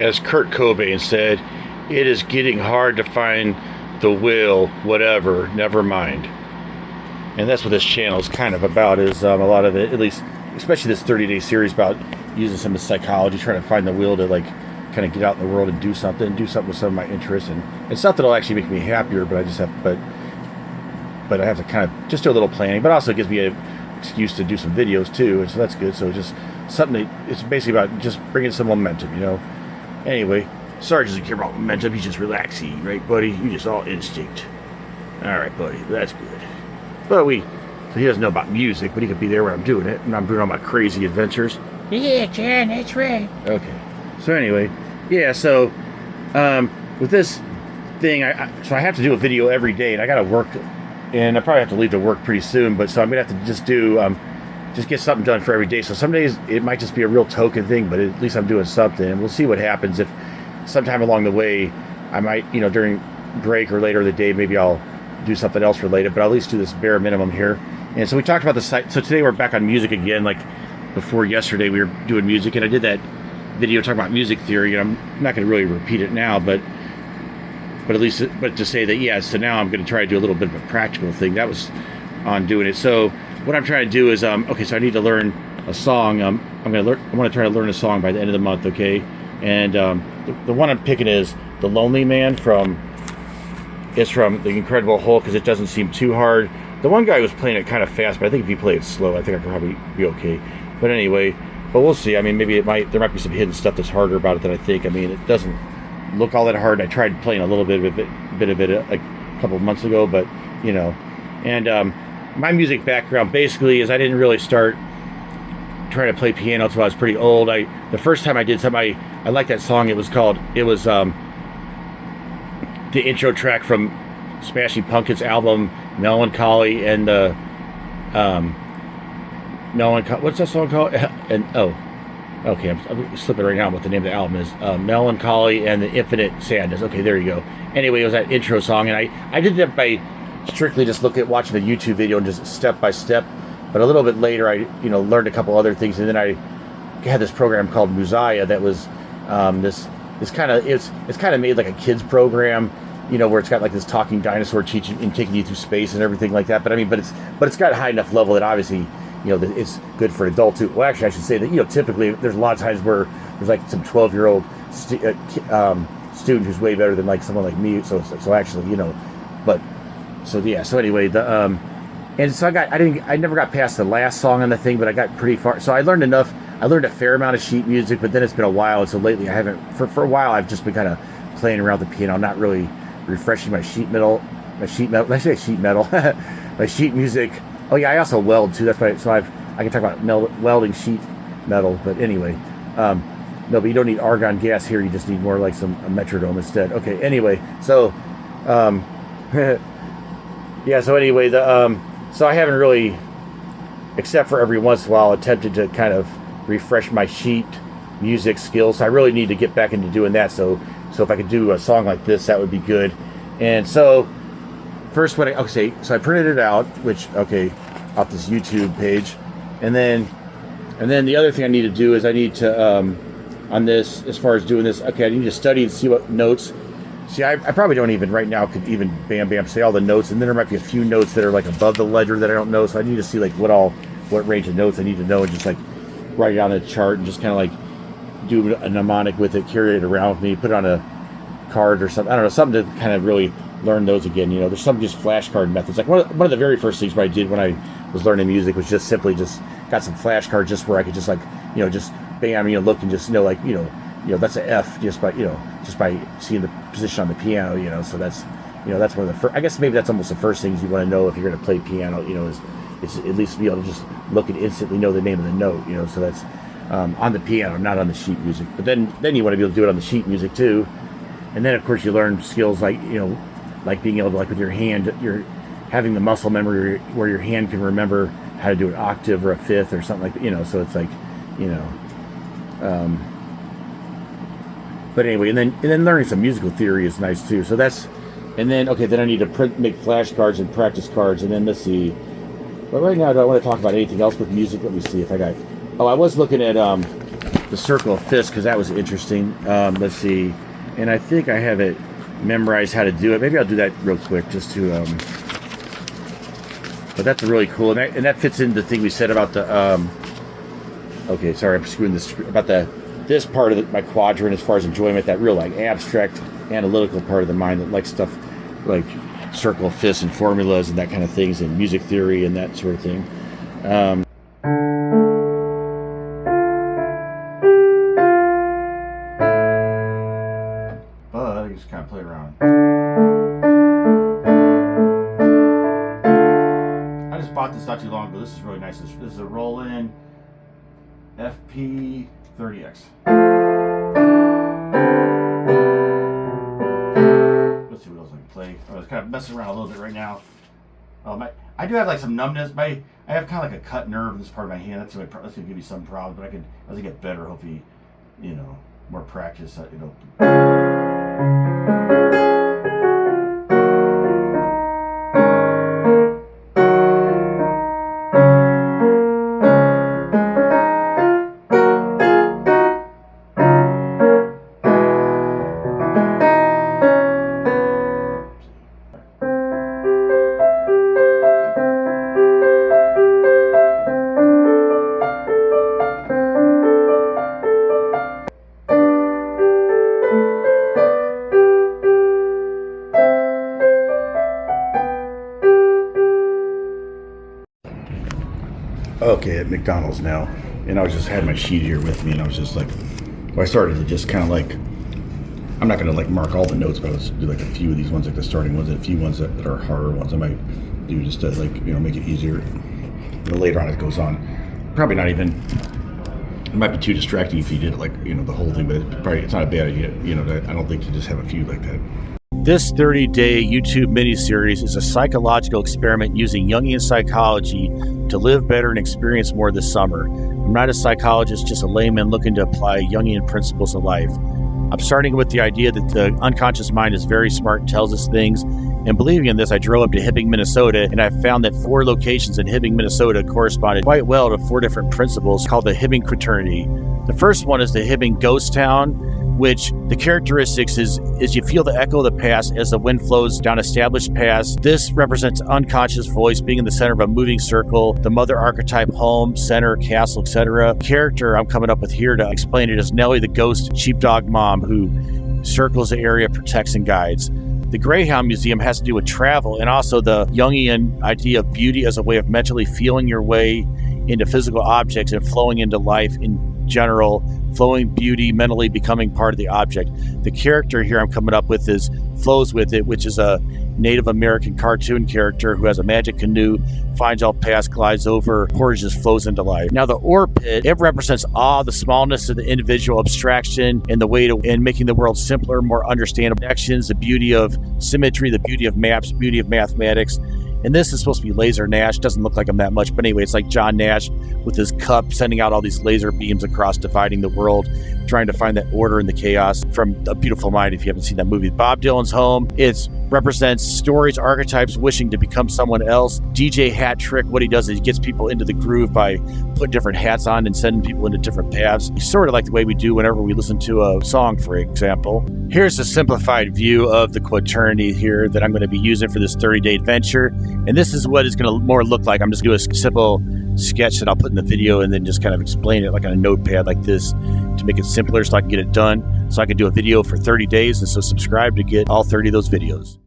as Kurt Cobain said, it is getting hard to find the will, whatever, never mind. And that's what this channel is kind of about, is a lot of it, at least, especially this 30-day series about using some of the psychology, trying to find the will to like kind of get out in the world and do something with some of my interests. And stuff that'll actually make me happier, but I just have, but I have to kind of just do a little planning, but also it gives me an excuse to do some videos too, and so that's good. So just something that, it's basically about just bringing some momentum, you know. Anyway, Sarge doesn't care about momentum, he's just relaxing, right, buddy? You just all instinct. All right, buddy, that's good. But so he doesn't know about music, but he could be there when I'm doing it, and I'm doing all my crazy adventures. Yeah, John, that's right. Okay. So anyway, yeah, so with this thing, so I have to do a video every day, and I got to work, and I probably have to leave to work pretty soon, but so I'm going to have to just do, just get something done for every day. So some days it might just be a real token thing, but at least I'm doing something, and we'll see what happens. If sometime along the way, I might, you know, during break or later in the day, maybe I'll do something else related, but I'll at least do this bare minimum here. And so we talked about the site. So today we're back on music again. Like before yesterday, we were doing music, and I did that video talking about music theory, and I'm not going to really repeat it now, but at least, but to say that, yeah, so now I'm going to try to do a little bit of a practical thing. That was on doing it. So what I'm trying to do is, okay, so I need to learn a song. I want to try to learn a song by the end of the month, okay? And the one I'm picking is The Lonely Man from The Incredible Hulk, because it doesn't seem too hard. The one guy was playing it kind of fast, but I think if you play it slow, I think I could probably be okay. But anyway, but we'll see. I mean, maybe there might be some hidden stuff that's harder about it than I think. I mean, it doesn't look all that hard. I tried playing a little bit of it a couple of months ago, but you know. And my music background basically is I didn't really start trying to play piano until I was pretty old. The first time I did something, I liked that song. It was the intro track from Smashing Pumpkins' album Melancholy, and what's that song called? And okay, I'm slipping right now what the name of the album is. Melancholy and the Infinite Sadness. Okay, there you go. Anyway, it was that intro song, and I did that by strictly just watching a YouTube video and just step by step. But a little bit later, I learned a couple other things, and then I had this program called Muzaya that was it's kind of made like a kids program, where it's got like this talking dinosaur teaching and taking you through space and everything like that. But I mean, but it's got a high enough level that obviously that it's good for adults too. Well, actually, I should say that typically there's a lot of times where there's like some 12-year-old student who's way better than like someone like me. So actually, but so yeah. So anyway, and so I never got past the last song on the thing, but I got pretty far. So I learned enough. I learned a fair amount of sheet music, but then it's been a while, and so lately I haven't. For a while, I've just been kind of playing around with the piano, not really refreshing my sheet metal. I say sheet metal. My sheet music. Oh yeah, I also weld too. That's why. So I can talk about welding sheet metal. But anyway, no, but you don't need argon gas here. You just need more like a metronome instead. Okay. Anyway, so yeah. So anyway, so I haven't really, except for every once in a while, attempted to kind of refresh my sheet music skills. So I really need to get back into doing that. So if I could do a song like this, that would be good. And so first, so I printed it out, off this YouTube page, and then the other thing I need to do is I need to on this, as far as doing this, I need to study and see what notes. See, I probably don't even right now could even bam say all the notes, and then there might be a few notes that are like above the ledger that I don't know. So I need to see like what range of notes I need to know, and just like write it on a chart and just kind of like do a mnemonic with it, carry it around with me, put it on a card or something. I don't know, something to kind of really learn those again. There's some just flashcard methods. Like one of the very first things I did when I was learning music was just simply just got some flashcards just where I could just like just bam, look and just like that's an F just by seeing the position on the piano. So that's that's one of the first. I guess maybe that's almost the first things you want to know if you're going to play piano. Is at least be able to just look and instantly know the name of the note. So that's on the piano, not on the sheet music. But then you want to be able to do it on the sheet music too. And then of course you learn skills like like being able to, like with your hand, you're having the muscle memory where your hand can remember how to do an octave or a fifth or something like that. So it's like but anyway, and then learning some musical theory is nice too. So that's, and then then I need to make flashcards and practice cards, and then let's see. But right now I don't want to talk about anything else with music. Let me see if I got. Oh, I was looking at the circle of fists because that was interesting. Let's see. And I think I have it memorized how to do it. Maybe I'll do that real quick just to... But that's really cool. And that fits into the thing we said about the... okay, sorry, I'm screwing this... About this part of my quadrant as far as enjoyment, that real like abstract, analytical part of the mind that likes stuff like circle of fists and formulas and that kind of things and music theory and that sort of thing. But I just kind of play around. I just bought this not too long ago. This is really nice. This is a Roland FP30X. Let's see what else I can play. I was kind of messing around a little bit right now. I do have like some numbness. I have kind of like a cut nerve in this part of my hand. That's going to give me some problems, but as I get better, hopefully, more practice, Okay, at McDonald's now, and I just had my sheet here with me, and I was just like, I started to just kind of like, I'm not going to like mark all the notes, but I was do like a few of these ones, like the starting ones, and a few ones that are harder ones I might do just to like, make it easier. Later on it goes on. Probably not even, it might be too distracting if you did it like, the whole thing, but it's not a bad idea, I don't think to just have a few like that. This 30-day YouTube mini-series is a psychological experiment using Jungian psychology to live better and experience more this summer. I'm not a psychologist, just a layman looking to apply Jungian principles to life. I'm starting with the idea that the unconscious mind is very smart and tells us things. And believing in this, I drove up to Hibbing, Minnesota, and I found that 4 locations in Hibbing, Minnesota corresponded quite well to 4 different principles called the Hibbing Quaternity. The first one is the Hibbing Ghost Town, which the characteristics is you feel the echo of the past as the wind flows down established paths. This represents unconscious voice being in the center of a moving circle, the mother archetype, home, center, castle, etc. Character I'm coming up with here to explain it is Nellie, the ghost sheepdog mom who circles the area, protects and guides. The Greyhound Museum has to do with travel and also the Jungian idea of beauty as a way of mentally feeling your way into physical objects and flowing into life in general, flowing beauty, mentally becoming part of the object. The character here I'm coming up with is Flows With It, which is a Native American cartoon character who has a magic canoe, finds all paths, glides over, portages, flows into life. Now the ore pit, it represents awe, the smallness of the individual, abstraction, and the way to in making the world simpler, more understandable. Actions, the beauty of symmetry, the beauty of maps, beauty of mathematics. And this is supposed to be Laser Nash. Doesn't look like him that much, but anyway, it's like John Nash with his cup sending out all these laser beams across, dividing the world, trying to find that order in the chaos from A Beautiful Mind, if you haven't seen that movie. Bob Dylan's home. It represents stories, archetypes, wishing to become someone else. DJ Hat Trick, what he does is he gets people into the groove by putting different hats on and sending people into different paths. Sort of like the way we do whenever we listen to a song, for example. Here's a simplified view of the quaternity here that I'm going to be using for this 30-day adventure. And this is what it's going to more look like. I'm just going to do a simple sketch that I'll put in the video and then just kind of explain it like on a notepad like this to make it simpler so I can get it done. So I can do a video for 30 days. And so subscribe to get all 30 of those videos.